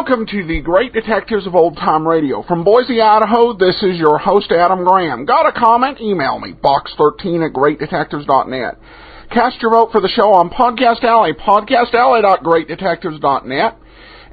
welcome to the Great Detectives of Old Time Radio. From Boise, Idaho, this is your host, Adam Graham. Got a comment? Email me, box13@greatdetectives.net. Cast your vote for the show on Podcast Alley, podcastalley.greatdetectives.net.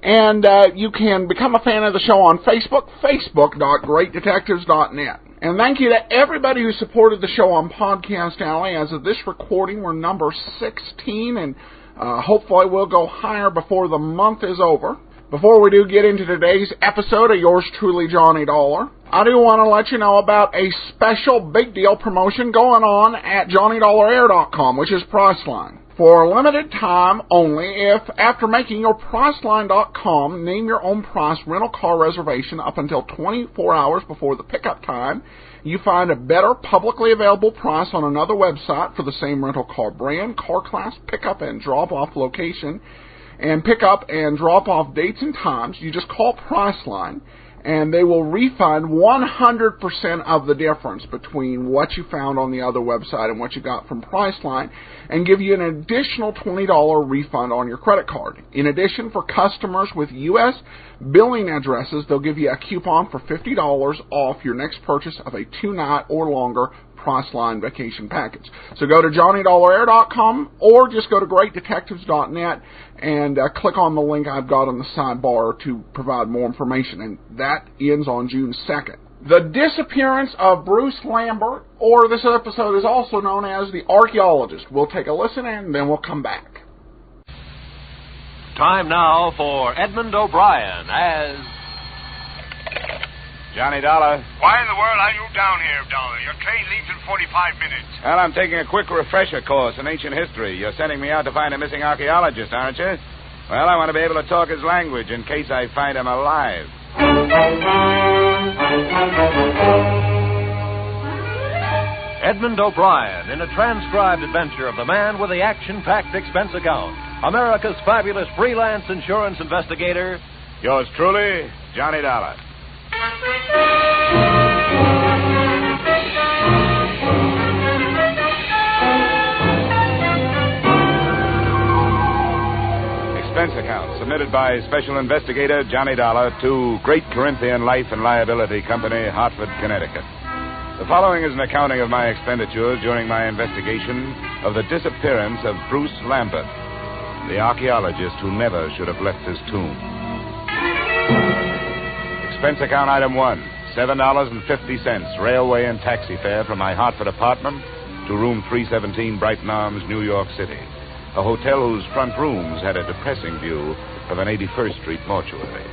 And you can become a fan of the show on Facebook, facebook.greatdetectives.net. And thank you to everybody who supported the show on Podcast Alley. As of this recording, we're number 16, and hopefully we'll go higher before the month is over. Before we do get into today's episode of yours truly, Johnny Dollar, I do want to let you know about a special big deal promotion going on at JohnnyDollarAir.com, which is Priceline. For a limited time only, if after making your Priceline.com name your own price rental car reservation up until 24 hours before the pickup time, you find a better publicly available price on another website for the same rental car brand, car class, pickup and drop-off location, and pick-up and drop-off dates and times, you just call Priceline, and they will refund 100% of the difference between what you found on the other website and what you got from Priceline, and give you an additional $20 refund on your credit card. In addition, for customers with U.S. billing addresses, they'll give you a coupon for $50 off your next purchase of a 2-night or longer Priceline vacation package. So go to JohnnyDollarAir.com or just go to GreatDetectives.net and click on the link I've got on the sidebar to provide more information. And that ends on June 2nd. The Disappearance of Bruce Lambert, or this episode is also known as The Archeologist. We'll take a listen and then we'll come back. Time now for Edmund O'Brien as Johnny Dollar. Why in the world are you down here, Dollar? Your train leaves in 45 minutes. Well, I'm taking a quick refresher course in ancient history. You're sending me out to find a missing archaeologist, aren't you? Well, I want to be able to talk his language in case I find him alive. Edmund O'Brien in a transcribed adventure of the man with the action-packed expense account, America's fabulous freelance insurance investigator. Yours truly, Johnny Dollar. Expense account submitted by Special Investigator Johnny Dollar to Great Corinthian Life and Liability Company, Hartford, Connecticut. The following is an accounting of my expenditures during my investigation of the disappearance of Bruce Lambert, the archaeologist who never should have left his tomb. Expense account item 1, $7.50 railway and taxi fare from my Hartford apartment to room 317 Brighton Arms, New York City, a hotel whose front rooms had a depressing view of an 81st Street mortuary.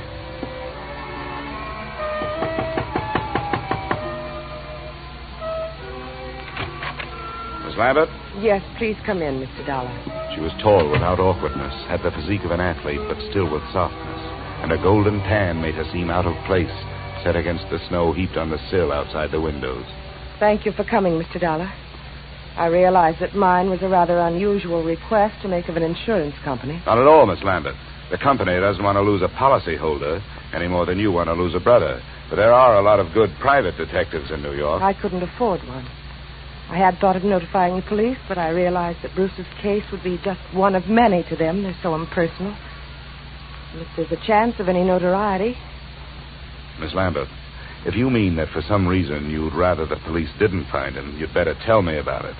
Miss Lambert? Yes, please come in, Mr. Dollar. She was tall without awkwardness, had the physique of an athlete, but still with softness, and a golden tan made her seem out of place, set against the snow heaped on the sill outside the windows. Thank you for coming, Mr. Dollar. I realize that mine was a rather unusual request to make of an insurance company. Not at all, Miss Lambert. The company doesn't want to lose a policyholder any more than you want to lose a brother. But there are a lot of good private detectives in New York. I couldn't afford one. I had thought of notifying the police, but I realized that Bruce's case would be just one of many to them. They're so impersonal. And if there's a chance of any notoriety... Miss Lambert, if you mean that for some reason you'd rather the police didn't find him, you'd better tell me about it.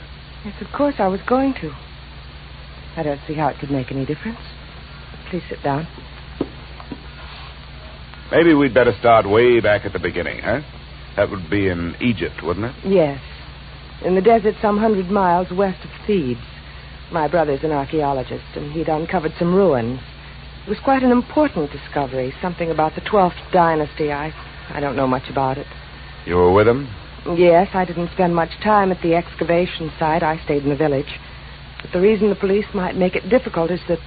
Yes, of course I was going to. I don't see how it could make any difference. Please sit down. Maybe we'd better start way back at the beginning, huh? That would be in Egypt, wouldn't it? Yes. In the desert some 100 miles west of Thebes. My brother's an archaeologist, and he'd uncovered some ruins. It was quite an important discovery, something about the 12th dynasty. I don't know much about it. You were with him? Yes, I didn't spend much time at the excavation site. I stayed in the village. But the reason the police might make it difficult is that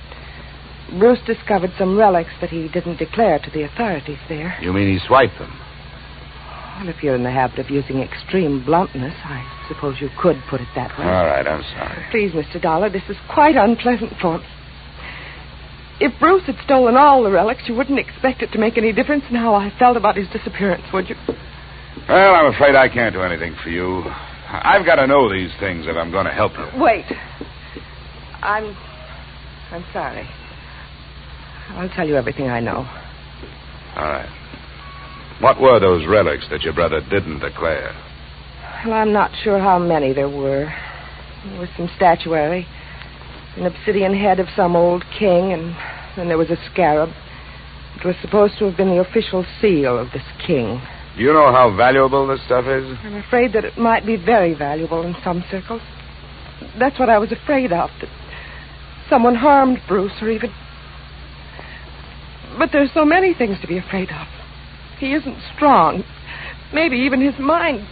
Bruce discovered some relics that he didn't declare to the authorities there. You mean he swiped them? Well, if you're in the habit of using extreme bluntness, I suppose you could put it that way. All right, I'm sorry. Please, Mr. Dollar, this is quite unpleasant for me. If Bruce had stolen all the relics, you wouldn't expect it to make any difference in how I felt about his disappearance, would you? Well, I'm afraid I can't do anything for you. I've got to know these things if I'm going to help you. Wait. I'm sorry. I'll tell you everything I know. All right. What were those relics that your brother didn't declare? Well, I'm not sure how many there were. There was some statuary, an obsidian head of some old king, and then there was a scarab. It was supposed to have been the official seal of this king. Do you know how valuable this stuff is? I'm afraid that it might be very valuable in some circles. That's what I was afraid of, that someone harmed Bruce or even... But there's so many things to be afraid of. He isn't strong. Maybe even his mind.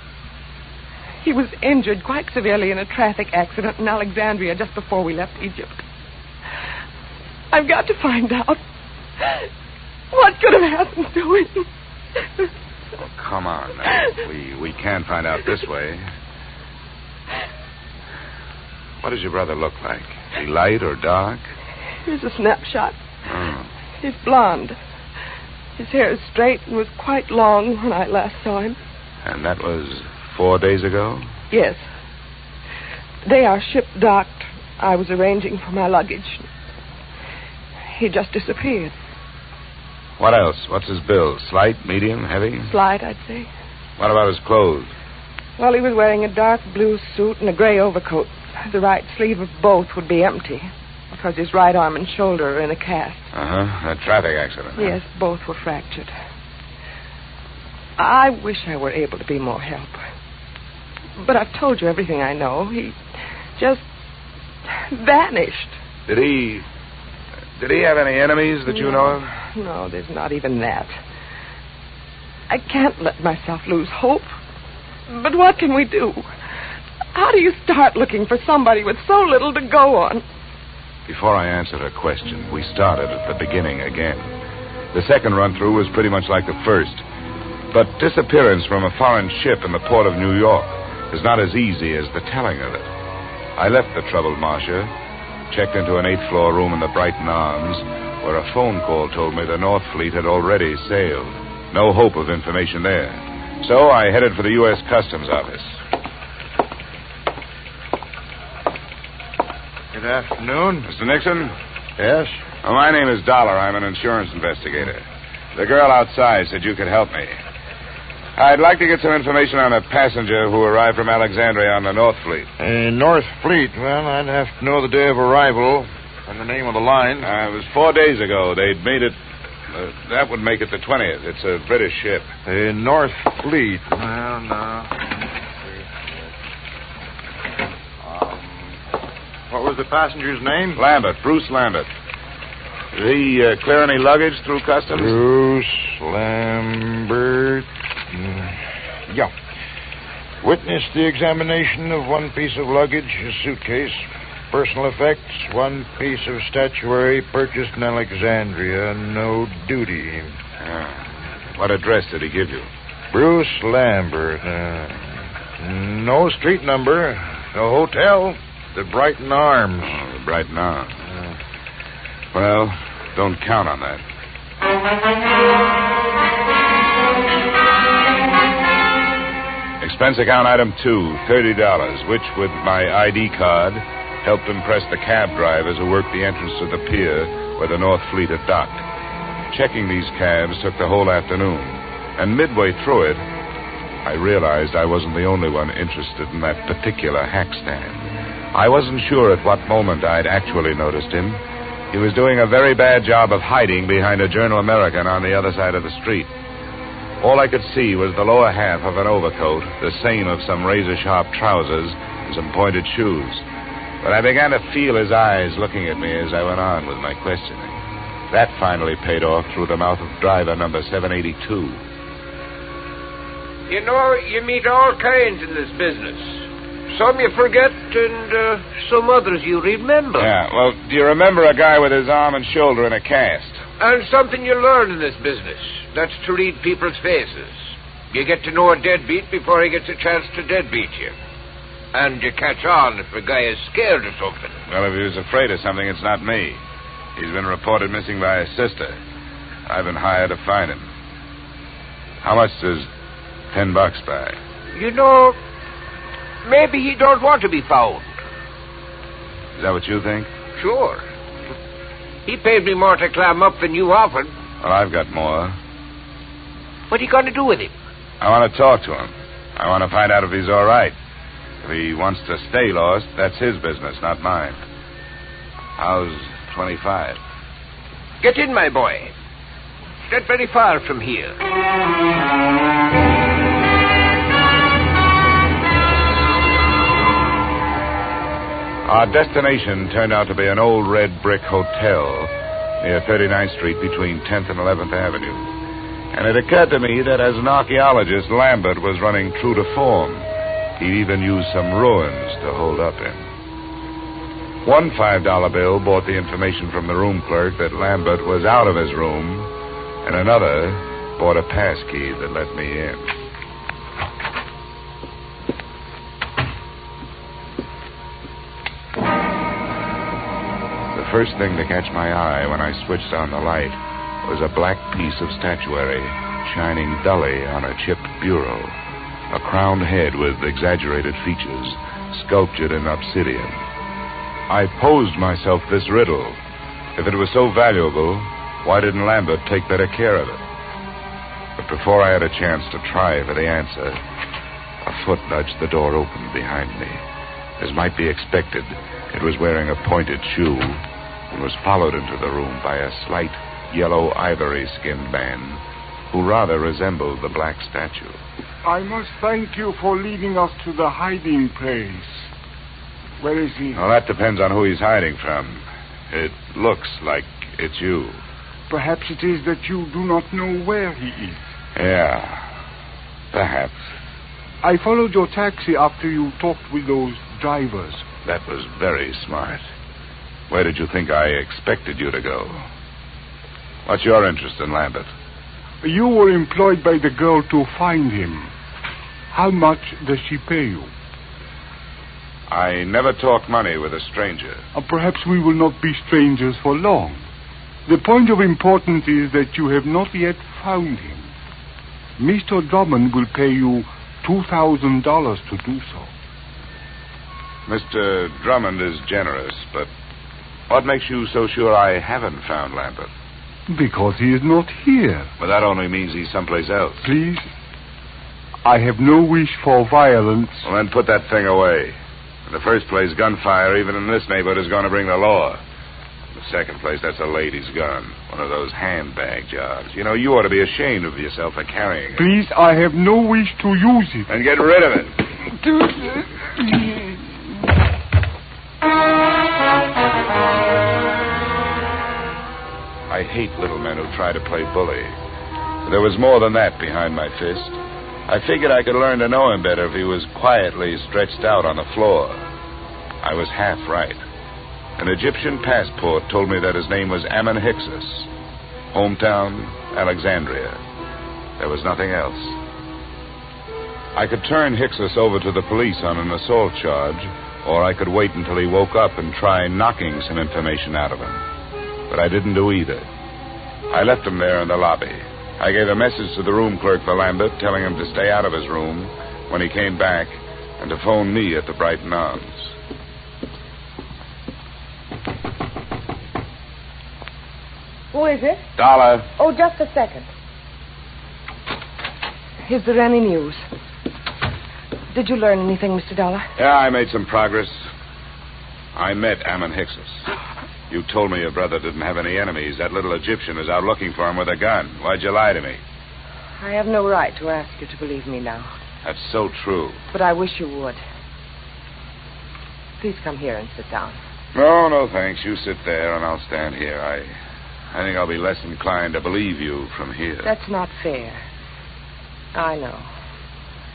He was injured quite severely in a traffic accident in Alexandria just before we left Egypt. I've got to find out what could have happened to him. Oh, come on. Now. We can find out this way. What does your brother look like? Is he light or dark? Here's a snapshot. Oh. He's blonde. His hair is straight and was quite long when I last saw him. And that was 4 days ago? Yes. The day our ship docked, I was arranging for my luggage. He just disappeared. What else? What's his build? Slight, medium, heavy? Slight, I'd say. What about his clothes? Well, he was wearing a dark blue suit and a gray overcoat. The right sleeve of both would be empty, because his right arm and shoulder are in a cast. Uh-huh. A traffic accident. Yes, both were fractured. I wish I were able to be more help. But I've told you everything I know. He just vanished. Did he have any enemies that you know of? No, there's not even that. I can't let myself lose hope. But what can we do? How do you start looking for somebody with so little to go on? Before I answer her question, we started at the beginning again. The second run-through was pretty much like the first. But disappearance from a foreign ship in the port of New York is not as easy as the telling of it. I left the troubled Marcia, checked into an 8th-floor room in the Brighton Arms, where a phone call told me the North Fleet had already sailed. No hope of information there. So I headed for the U.S. Customs Office. Good afternoon. Mr. Nixon? Yes? Well, my name is Dollar. I'm an insurance investigator. The girl outside said you could help me. I'd like to get some information on a passenger who arrived from Alexandria on the North Fleet. North Fleet. Well, I'd have to know the day of arrival and the name of the line. It was 4 days ago. They'd made it... that would make it the 20th. It's a British ship. North Fleet. Well, no. What was the passenger's name? Lambert. Bruce Lambert. Did he clear any luggage through customs? Bruce Lambert. Yeah. Witnessed the examination of one piece of luggage, a suitcase, personal effects, one piece of statuary purchased in Alexandria, no duty. What address did he give you? Bruce Lambert. No street number, no hotel, the Brighton Arms. Oh, the Brighton Arms. Well, don't count on that. Expense account item 2, $30, which, with my ID card, helped impress the cab drivers who worked the entrance to the pier where the North Fleet had docked. Checking these cabs took the whole afternoon, and midway through it, I realized I wasn't the only one interested in that particular hack stand. I wasn't sure at what moment I'd actually noticed him. He was doing a very bad job of hiding behind a Journal American on the other side of the street. All I could see was the lower half of an overcoat, the seam of some razor-sharp trousers, and some pointed shoes. But I began to feel his eyes looking at me as I went on with my questioning. That finally paid off through the mouth of driver number 782. You know, you meet all kinds in this business. Some you forget, and some others you remember. Yeah, well, do you remember a guy with his arm and shoulder in a cast? And something you learn in this business. That's to read people's faces. You get to know a deadbeat before he gets a chance to deadbeat you. And you catch on if a guy is scared of something. Well, if he was afraid of something, it's not me. He's been reported missing by his sister. I've been hired to find him. How much does $10 buy? You know, maybe he don't want to be found. Is that what you think? Sure. He paid me more to climb up than you offered. Well, I've got more. What are you going to do with him? I want to talk to him. I want to find out if he's all right. If he wants to stay lost, that's his business, not mine. How's 25? Get in, my boy. Not very far from here. Our destination turned out to be an old red brick hotel near 39th Street between 10th and 11th Avenue. And it occurred to me that as an archeologist, Lambert was running true to form. He'd even used some ruins to hold up in. One $5 bill brought the information from the room clerk that Lambert was out of his room, and another brought a pass key that let me in. The first thing to catch my eye when I switched on the light was a black piece of statuary shining dully on a chipped bureau, a crowned head with exaggerated features sculptured in obsidian. I posed myself this riddle. If it was so valuable, why didn't Lambert take better care of it? But before I had a chance to try for the answer, a foot nudged the door open behind me. As might be expected, it was wearing a pointed shoe and was followed into the room by a slight yellow ivory-skinned man who rather resembled the black statue. I must thank you for leading us to the hiding place. Where is he? Well, that depends on who he's hiding from. It looks like it's you. Perhaps it is that you do not know where he is. Yeah, perhaps. I followed your taxi after you talked with those drivers. That was very smart. Where did you think I expected you to go? What's your interest in Lambert? You were employed by the girl to find him. How much does she pay you? I never talk money with a stranger. Perhaps we will not be strangers for long. The point of importance is that you have not yet found him. Mr. Drummond will pay you $2,000 to do so. Mr. Drummond is generous, but what makes you so sure I haven't found Lambert? Because he is not here. Well, that only means he's someplace else. Please, I have no wish for violence. Well, then put that thing away. In the first place, gunfire, even in this neighborhood, is going to bring the law. In the second place, that's a lady's gun. One of those handbag jobs. You know, you ought to be ashamed of yourself for carrying it. Please, I have no wish to use it. Then get rid of it. I hate little men who try to play bully. There was more than that behind my fist. I figured I could learn to know him better if he was quietly stretched out on the floor. I was half right. An Egyptian passport told me that his name was Ammon Hyksos. Hometown, Alexandria. There was nothing else. I could turn Hyksos over to the police on an assault charge, or I could wait until he woke up and try knocking some information out of him. But I didn't do either. I left him there in the lobby. I gave a message to the room clerk for Lambert, telling him to stay out of his room when he came back and to phone me at the Brighton Arms. Who is it? Dollar. Oh, just a second. Is there any news? Did you learn anything, Mr. Dollar? Yeah, I made some progress. I met Ammon Hyksos. You told me your brother didn't have any enemies. That little Egyptian is out looking for him with a gun. Why'd you lie to me? I have no right to ask you to believe me now. That's so true. But I wish you would. Please come here and sit down. No, thanks. You sit there and I'll stand here. I think I'll be less inclined to believe you from here. That's not fair. I know.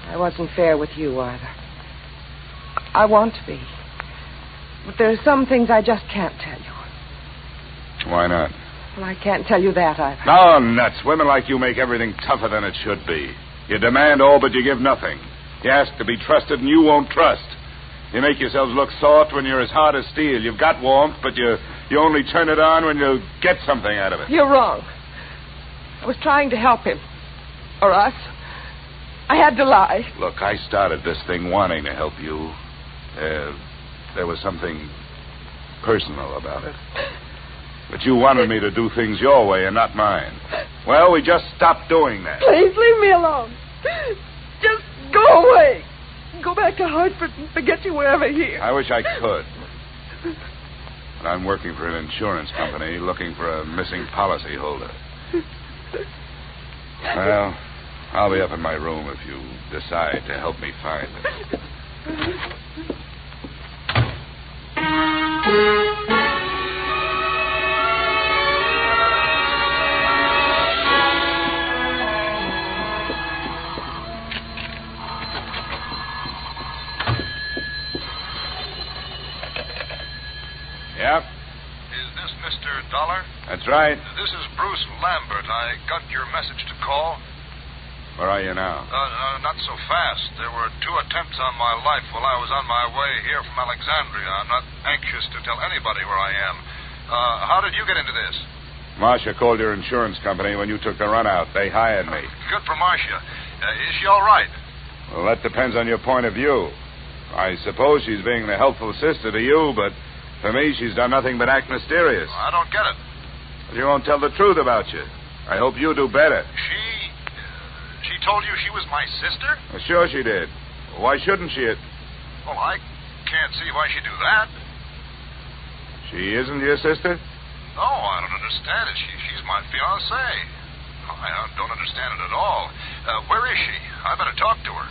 I wasn't fair with you either. I want to be. But there are some things I just can't tell you. Why not? Well, I can't tell you that either. No, nuts. Women like you make everything tougher than it should be. You demand all, but you give nothing. You ask to be trusted, and you won't trust. You make yourselves look soft when you're as hard as steel. You've got warmth, but you only turn it on when you get something out of it. You're wrong. I was trying to help him. Or us. I had to lie. Look, I started this thing wanting to help you. There was something personal about it. But you wanted me to do things your way and not mine. Well, we just stopped doing that. Please leave me alone. Just go away. Go back to Hartford and forget you were ever here. I wish I could. But I'm working for an insurance company looking for a missing policyholder. Well, I'll be up in my room if you decide to help me find it. Yep. Is this Mr. Dollar? That's right. This is Bruce Lambert. I got your message to call. Where are you now? Not so fast. There were 2 attempts on my life while I was on my way here from Alexandria. I'm not anxious to tell anybody where I am. How did you get into this? Marcia called your insurance company when you took the run out. They hired me. Good for Marcia. Is she all right? Well, that depends on your point of view. I suppose she's being the helpful sister to you, but for me, she's done nothing but act mysterious. I don't get it. She won't tell the truth about you. I hope you do better. She told you she was my sister? Well, sure she did. Why shouldn't she? Well, I can't see why she'd do that. She isn't your sister? No, I don't understand it. She's my fiancée. I don't understand it at all. Where is she? I better talk to her.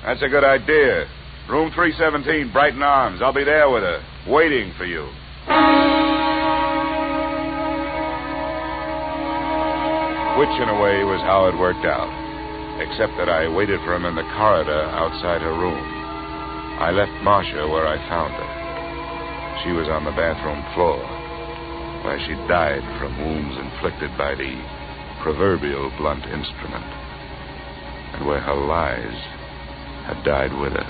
That's a good idea. Room 317, Brighton Arms. I'll be there with her, waiting for you. Which, in a way, was how it worked out. Except that I waited for him in the corridor outside her room. I left Marcia where I found her. She was on the bathroom floor, where she died from wounds inflicted by the proverbial blunt instrument, and where her lies had died with her.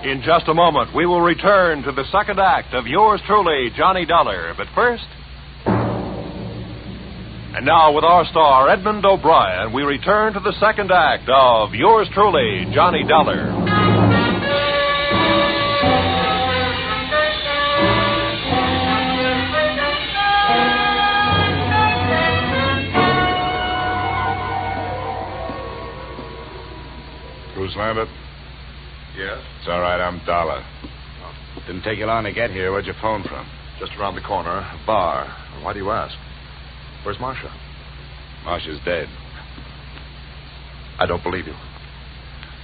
In just a moment, we will return to the second act of yours truly, Johnny Dollar. But first... And now, with our star, Edmund O'Brien, we return to the second act of yours truly, Johnny Dollar. Bruce Lambert? Yes? It's all right, I'm Dollar. Didn't take you long to get here. Where'd you phone from? Just around the corner, a bar. Why do you ask? Where's Marcia? Marcia's dead. I don't believe you.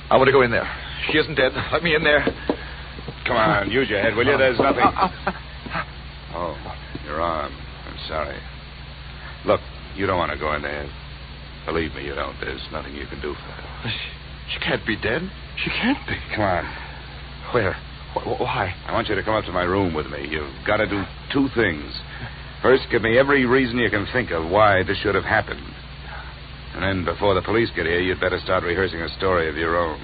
I want to go in there. She isn't dead. Let me in there. Come on, use your head, will you? There's nothing... Oh, your arm. I'm sorry. Look, you don't want to go in there. Believe me, you don't. There's nothing you can do for her. She can't be dead. She can't be. Come on. Where? Why? I want you to come up to my room with me. You've got to do 2 things. First, give me every reason you can think of why this should have happened. And then, before the police get here, you'd better start rehearsing a story of your own.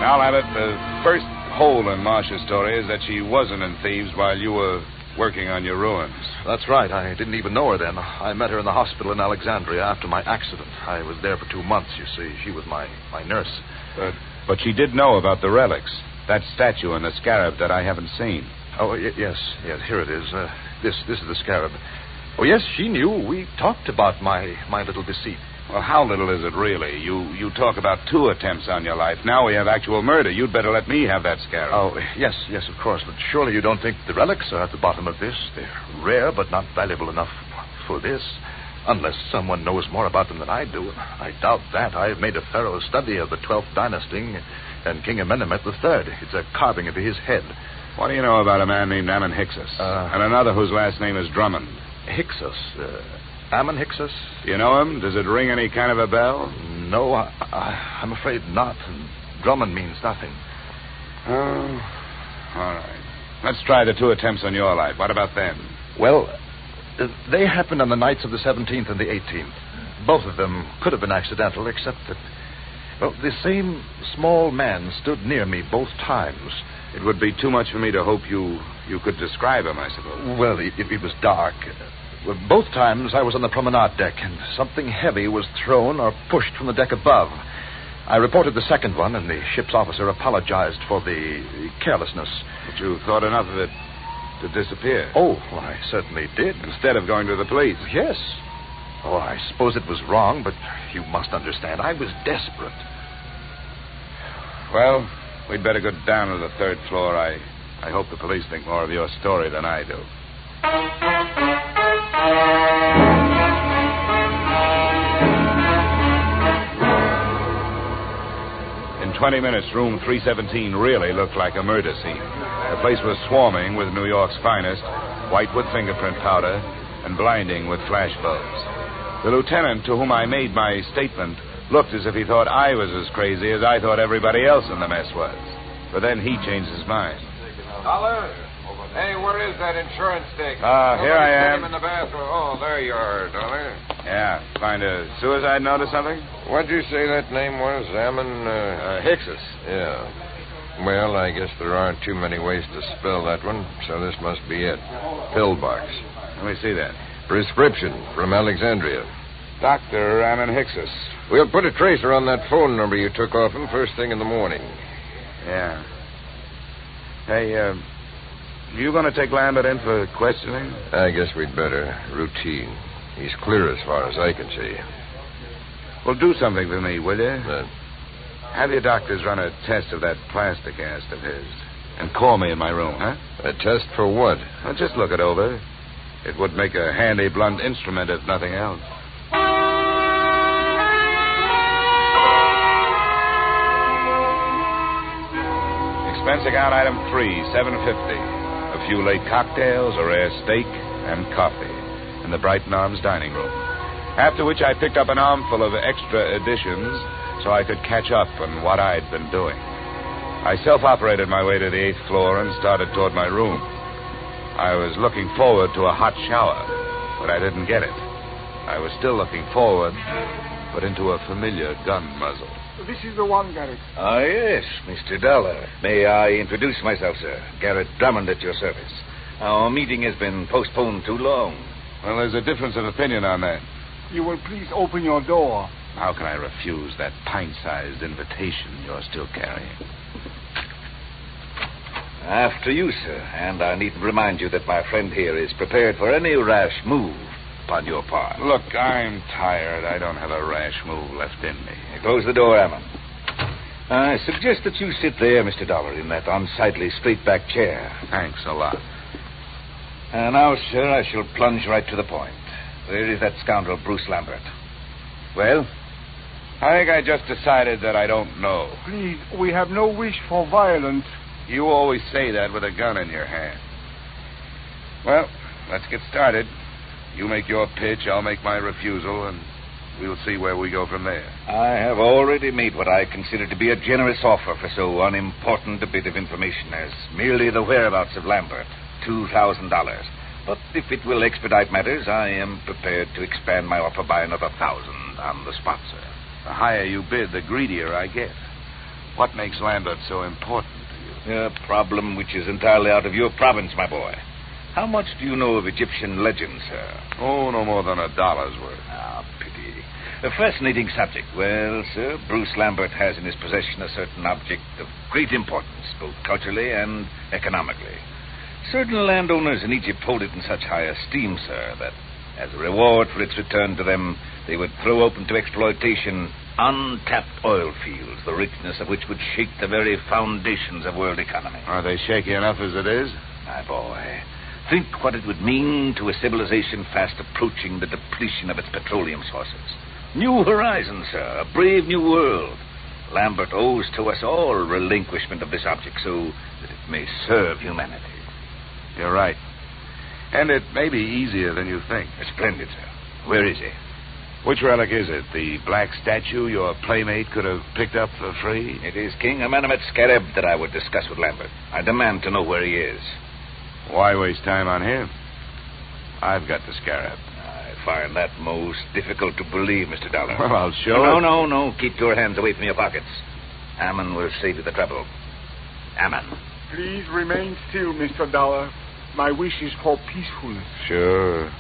Now, Lambert, the first hole in Marcia's story is that she wasn't in Thieves while you were working on your ruins. That's right. I didn't even know her then. I met her in the hospital in Alexandria after my accident. I was there for 2 months, you see. She was my nurse. But she did know about the relics. That statue and the scarab that I haven't seen. Oh, yes. Here it is. This is the scarab. Oh, yes, she knew. We talked about my little deceit. Well, how little is it really? You talk about 2 attempts on your life. Now we have actual murder. You'd better let me have that scarab. Oh, yes, of course. But surely you don't think the relics are at the bottom of this? They're rare, but not valuable enough for this. Unless someone knows more about them than I do. I doubt that. I've made a thorough study of the 12th dynasty and King Amenemhet III. It's a carving of his head. What do you know about a man named Ammon Hyksos? And another whose last name is Drummond? Hyksos? Ammon Hyksos? Do you know him? Does it ring any kind of a bell? No, I'm afraid not. And Drummond means nothing. Oh, all right. Let's try the 2 attempts on your life. What about them? Well, they happened on the nights of the 17th and the 18th. Both of them could have been accidental, except Well, the same small man stood near me both times. It would be too much for me to hope you could describe him, I suppose. Well, it was dark. Well, both times I was on the promenade deck, and something heavy was thrown or pushed from the deck above. I reported the second one, and the ship's officer apologized for the carelessness. But you thought enough of it to disappear? Oh, well, I certainly did. Instead of going to the police? Yes. Oh, I suppose it was wrong, but you must understand, I was desperate. Well, we'd better go down to the third floor. I hope the police think more of your story than I do. In 20 minutes, room 317 really looked like a murder scene. The place was swarming with New York's finest, white with fingerprint powder, and blinding with flash bulbs. The lieutenant to whom I made my statement looked as if he thought I was as crazy as I thought everybody else in the mess was. But then he changed his mind. Dollar? Hey, where is that insurance stick? Here I am. In the bathroom. Oh, there you are, Dollar. Yeah, find a suicide note or something? What'd you say that name was? Hickses. Yeah. Well, I guess there aren't too many ways to spell that one, so this must be it. Pillbox. Let me see that. Prescription from Alexandria. Dr. Ammon Hickses. We'll put a tracer on that phone number you took off him first thing in the morning. Yeah. Hey, you going to take Lambert in for questioning? I guess we'd better. Routine. He's clear as far as I can see. Well, do something for me, will you? Have your doctors run a test of that plastic cast of his. And call me in my room, huh? A test for what? Well, just look it over. It would make a handy blunt instrument if nothing else. Expense account item 3, $7.50. A few late cocktails, a rare steak, and coffee in the Brighton Arms dining room. After which I picked up an armful of extra editions so I could catch up on what I'd been doing. I self-operated my way to the 8th floor and started toward my room. I was looking forward to a hot shower, but I didn't get it. I was still looking forward, but into a familiar gun muzzle. This is the one, Garrett. Ah, yes, Mr. Dollar. May I introduce myself, sir? Garrett Drummond at your service. Our meeting has been postponed too long. Well, there's a difference of opinion on that. You will please open your door. How can I refuse that pint-sized invitation you're still carrying? After you, sir. And I needn't remind you that my friend here is prepared for any rash move upon your part. Look, I'm tired. I don't have a rash move left in me. Close the door, Ammon. I suggest that you sit there, Mr. Dollar, in that unsightly straight-back chair. Thanks a lot. And now, sir, I shall plunge right to the point. Where is that scoundrel, Bruce Lambert? Well? I think I just decided that I don't know. Please, we have no wish for violence. You always say that with a gun in your hand. Well, let's get started. You make your pitch, I'll make my refusal, and we'll see where we go from there. I have already made what I consider to be a generous offer for so unimportant a bit of information as merely the whereabouts of Lambert. $2,000. But if it will expedite matters, I am prepared to expand my offer by another 1,000 on the spot, sir. The higher you bid, the greedier I get. What makes Lambert so important to you? A problem which is entirely out of your province, my boy. How much do you know of Egyptian legends, sir? Oh, no more than $1 worth. Ah, pity. A fascinating subject. Well, sir, Bruce Lambert has in his possession a certain object of great importance, both culturally and economically. Certain landowners in Egypt hold it in such high esteem, sir, that as a reward for its return to them, they would throw open to exploitation untapped oil fields, the richness of which would shake the very foundations of world economy. Are they shaky enough as it is? My boy, think what it would mean to a civilization fast approaching the depletion of its petroleum sources. New horizons, sir, a brave new world. Lambert owes to us all relinquishment of this object so that it may serve humanity. You're right. And it may be easier than you think. Splendid, sir. Where is he? Which relic is it? The black statue your playmate could have picked up for free? It is King Amenemhet's scarab that I would discuss with Lambert. I demand to know where he is. Why waste time on him? I've got the scarab. I find that most difficult to believe, Mr. Dollar. Well, I'll show No. Keep your hands away from your pockets. Ammon will save you the trouble. Ammon. Please remain still, Mr. Dollar. My wish is for peacefulness. Sure.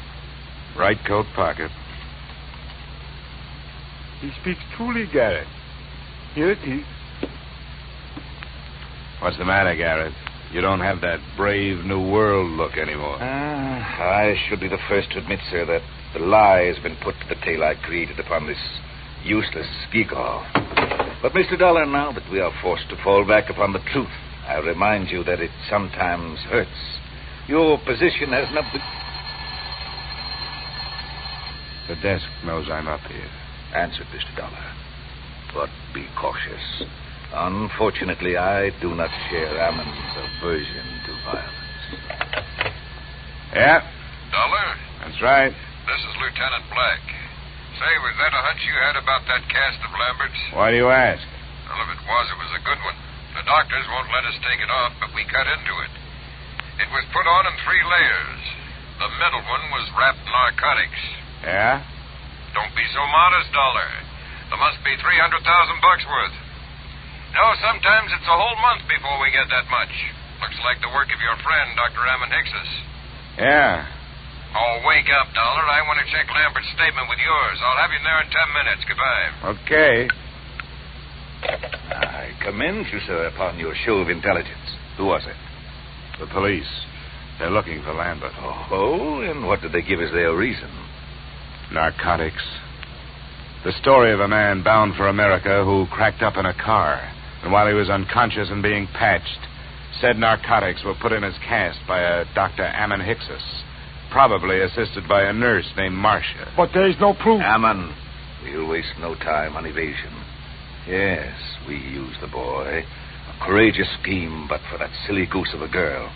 Right coat pocket. He speaks truly, Garrett. Here it is. What's the matter, Garrett? You don't have that brave new world look anymore. I should be the first to admit, sir, that the lie has been put to the tale I created upon this useless gewgaw. But, Mr. Dollar, now that we are forced to fall back upon the truth, I remind you that it sometimes hurts. Your position has not been... The desk knows I'm up here. Answered, Mr. Dollar. But be cautious. Unfortunately, I do not share Ammon's aversion to violence. Yeah, Dollar? that's right. This is Lieutenant Black. Say, was that a hunch you had about that cast of Lambert's? Why do you ask? Well, if it was a good one. The doctors won't let us take it off, but we cut into it. It was put on in 3 layers. The middle one was wrapped in narcotics. Yeah? Don't be so modest, Dollar. There must be $300,000 worth. No, sometimes it's a whole month before we get that much. Looks like the work of your friend, Dr. Ammon Hickses. Yeah. Oh, wake up, Dollar. I want to check Lambert's statement with yours. I'll have you there in 10 minutes. Goodbye. Okay. I commend you, sir, upon your show of intelligence. Who was it? The police. They're looking for Lambert. Oh, and what did they give as their reason? Narcotics. The story of a man bound for America who cracked up in a car, and while he was unconscious and being patched, said narcotics were put in his cast by a Dr. Ammon Hickses, probably assisted by a nurse named Marcia. But there is no proof. Ammon, we'll waste no time on evasion. Yes, we used the boy. A courageous scheme, but for that silly goose of a girl.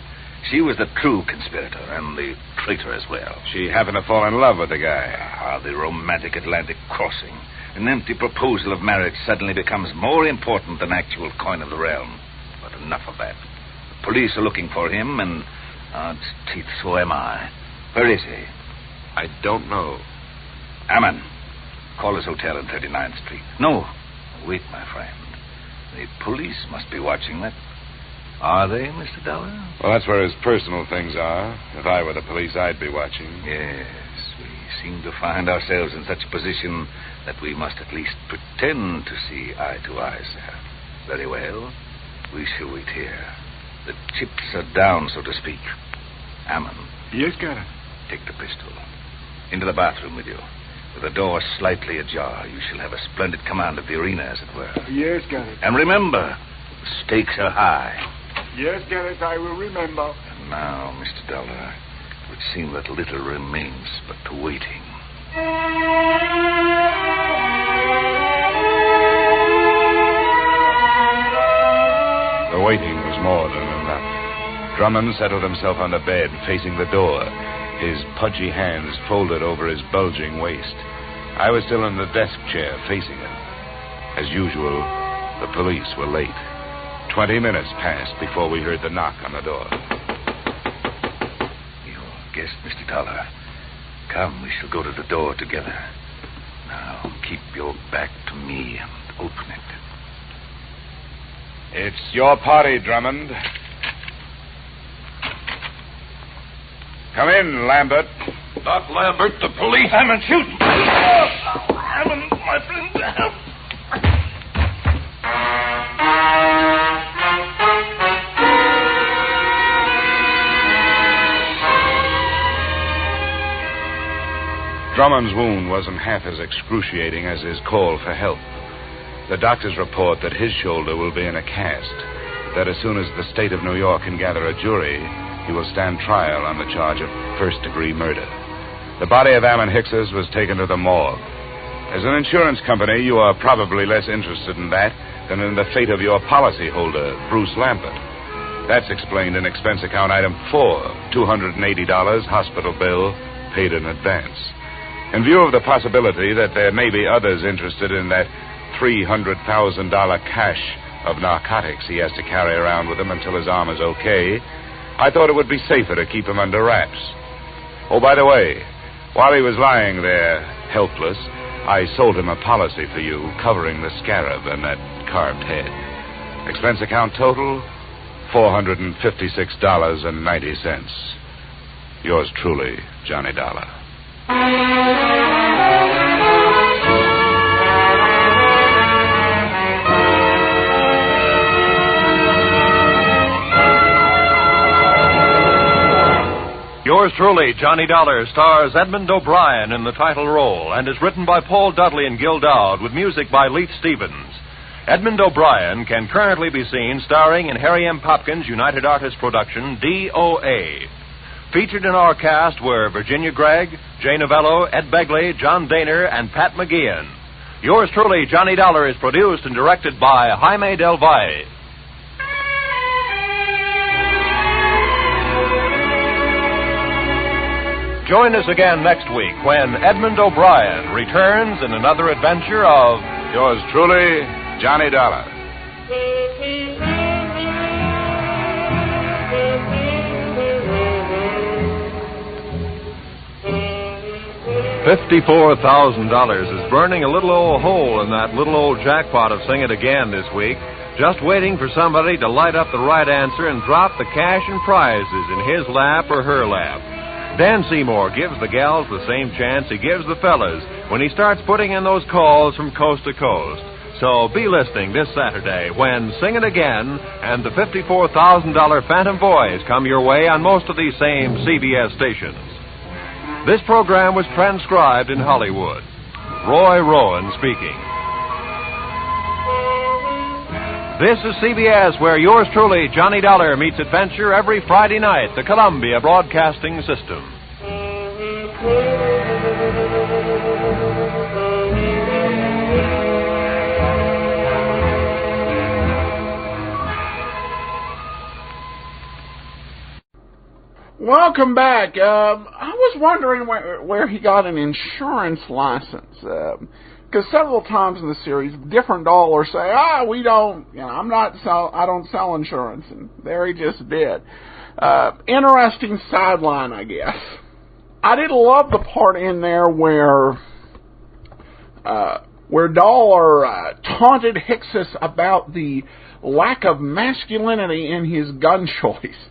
She was the true conspirator and the traitor as well. She happened to fall in love with the guy. The romantic Atlantic crossing. An empty proposal of marriage suddenly becomes more important than actual coin of the realm. But enough of that. The police are looking for him, and odds teeth, so am I. Where is he? I don't know. Ammon, call his hotel in 39th Street. No, wait, my friend. The police must be watching that. Are they, Mr. Dollar? Well, that's where his personal things are. If I were the police, I'd be watching. Yes, we seem to find ourselves in such a position that we must at least pretend to see eye to eye, sir. Very well. We shall wait here. The chips are down, so to speak. Ammon. Yes, Garrett. Take the pistol. Into the bathroom with you. With the door slightly ajar, you shall have a splendid command of the arena, as it were. Yes, Garrett. And remember, the stakes are high. Yes, Garrett, I will remember. And now, Mr. Dollar, it would seem that little remains but to waiting. The waiting was more than enough. Drummond settled himself on the bed, facing the door, his pudgy hands folded over his bulging waist. I was still in the desk chair, facing him. As usual, the police were late. 20 minutes passed before we heard the knock on the door. Your guest, Mr. Dollar. Come, we shall go to the door together. Now, keep your back to me and open it. It's your party, Drummond. Come in, Lambert. Not Lambert, the police. Ammon, shoot! Ammon, my friend, help! Drummond's wound wasn't half as excruciating as his call for help. The doctors report that his shoulder will be in a cast, that as soon as the state of New York can gather a jury, he will stand trial on the charge of first-degree murder. The body of Ammon Hickses was taken to the morgue. As an insurance company, you are probably less interested in that than in the fate of your policyholder, Bruce Lambert. That's explained in expense account item 4, $280 hospital bill paid in advance. In view of the possibility that there may be others interested in that $300,000 cache of narcotics he has to carry around with him until his arm is okay, I thought it would be safer to keep him under wraps. Oh, by the way, While he was lying there, helpless, I sold him a policy for you covering the scarab and that carved head. Expense account total, $456.90. Yours truly, Johnny Dollar. Yours truly, Johnny Dollar, stars Edmund O'Brien in the title role and is written by Paul Dudley and Gil Dowd with music by Leith Stevens. Edmund O'Brien can currently be seen starring in Harry M. Popkin's United Artists production, DOA. Featured in our cast were Virginia Gregg, Jay Novello, Ed Begley, John Daner, and Pat McGeehan. Yours truly, Johnny Dollar, is produced and directed by Jaime Del Valle. Join us again next week when Edmund O'Brien returns in another adventure of Yours truly, Johnny Dollar. $54,000 is burning a little old hole in that little old jackpot of Sing It Again this week, just waiting for somebody to light up the right answer and drop the cash and prizes in his lap or her lap. Dan Seymour gives the gals the same chance he gives the fellas when he starts putting in those calls from coast to coast. So be listening this Saturday when Sing It Again and the $54,000 Phantom Voice come your way on most of these same CBS stations. This program was transcribed in Hollywood. Roy Rowan speaking. This is CBS, where yours truly, Johnny Dollar, meets adventure every Friday night, the Columbia Broadcasting System. Welcome back. I was wondering where he got an insurance license. Because several times in the series, different dollars say, we don't, I don't sell insurance. And there he just did. Interesting sideline, I guess. I did love the part in there where Dollar taunted Hicksis about the lack of masculinity in his gun choice.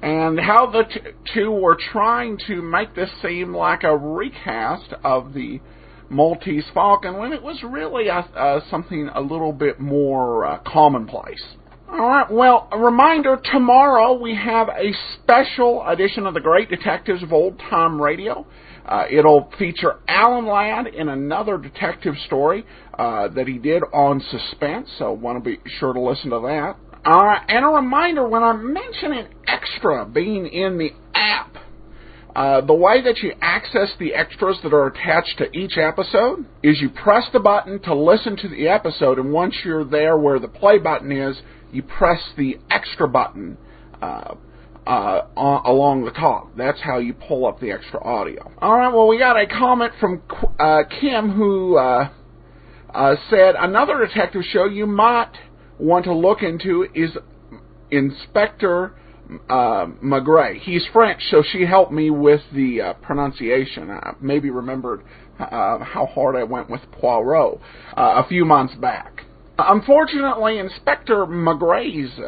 And how the two were trying to make this seem like a recast of the Maltese Falcon when it was really something a little bit more commonplace. All right, well, a reminder, tomorrow we have a special edition of The Great Detectives of Old Time Radio. It'll feature Alan Ladd in another detective story that he did on Suspense, so want to be sure to listen to that. And a reminder, when I mention an extra being in the app, the way that you access the extras that are attached to each episode is you press the button to listen to the episode, and once you're there where the play button is, you press the extra button along the top. That's how you pull up the extra audio. All right, well, we got a comment from Kim who said, another detective show you might want to look into is Inspector Maigret. He's French, so she helped me with the pronunciation. I maybe remembered how hard I went with Poirot a few months back. Unfortunately, Inspector Maigret's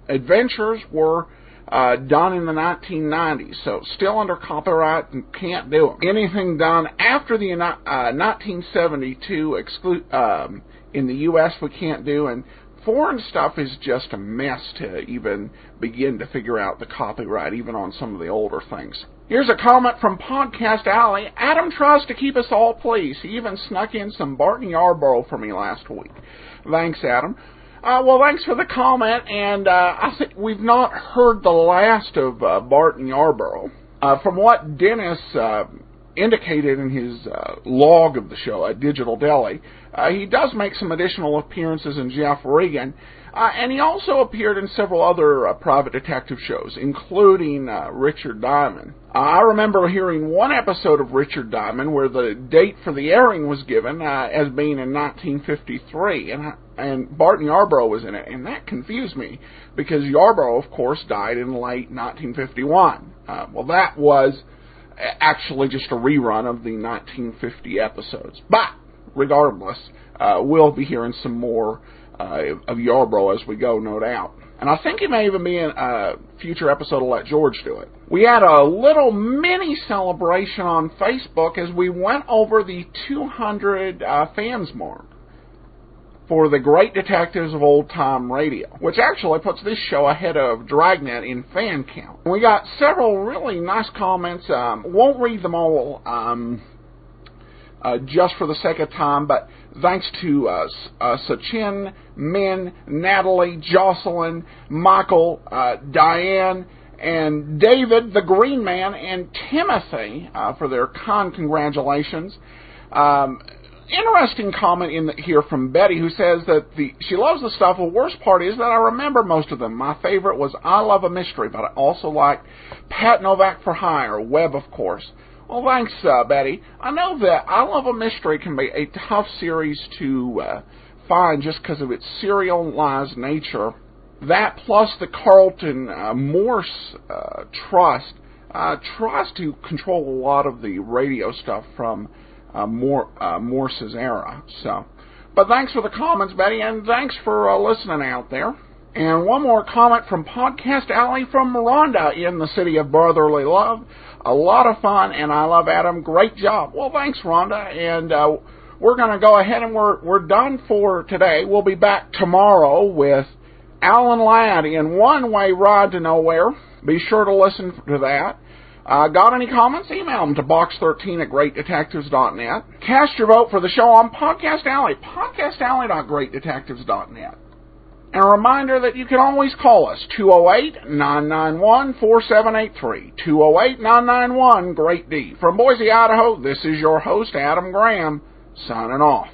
adventures were done in the 1990s, so still under copyright and can't do them. Anything done after the 1972 in the U.S. we can't do, and foreign stuff is just a mess to even begin to figure out the copyright, even on some of the older things. Here's a comment from Podcast Alley. Adam tries to keep us all pleased. He even snuck in some Barton Yarborough for me last week. Thanks, Adam. Well, thanks for the comment, and I think we've not heard the last of Barton Yarborough. From what Dennis indicated in his log of the show at Digital Deli, he does make some additional appearances in Jeff Regan, and he also appeared in several other private detective shows, including Richard Diamond. I remember hearing one episode of Richard Diamond where the date for the airing was given as being in 1953, and Barton Yarborough was in it, and that confused me, because Yarborough, of course, died in late 1951. Well, that was actually just a rerun of the 1950 episodes. But, regardless, we'll be hearing some more of Yarborough as we go, no doubt. And I think it may even be in a future episode of Let George Do It. We had a little mini celebration on Facebook as we went over the 200 fans mark for the Great Detectives of Old Time Radio, which actually puts this show ahead of Dragnet in fan count. We got several really nice comments. Won't read them all just for the sake of time, but thanks to Sachin, Min, Natalie, Jocelyn, Michael, Diane, and David, the Green Man, and Timothy for their kind congratulations. Interesting comment here from Betty, who says that she loves the stuff. The worst part is that I remember most of them. My favorite was I Love a Mystery, but I also liked Pat Novak for Hire, Webb, of course. Well, thanks, Betty. I know that I Love a Mystery can be a tough series to find just because of its serialized nature. That plus the Carlton Morse Trust tries to control a lot of the radio stuff from Morse's era. But thanks for the comments, Betty, and thanks for listening out there. And one more comment from Podcast Alley from Rhonda in the city of brotherly love. A lot of fun, and I love Adam. Great job. Well, thanks, Rhonda. And we're going to go ahead and we're done for today. We'll be back tomorrow with Alan Ladd in One Way Ride to Nowhere. Be sure to listen to that. Got any comments? Email them to box13@greatdetectives.net. Cast your vote for the show on Podcast Alley, podcastalley.greatdetectives.net. And a reminder that you can always call us, 208-991-4783, 208-991-GREAT-D. From Boise, Idaho, this is your host, Adam Graham, signing off.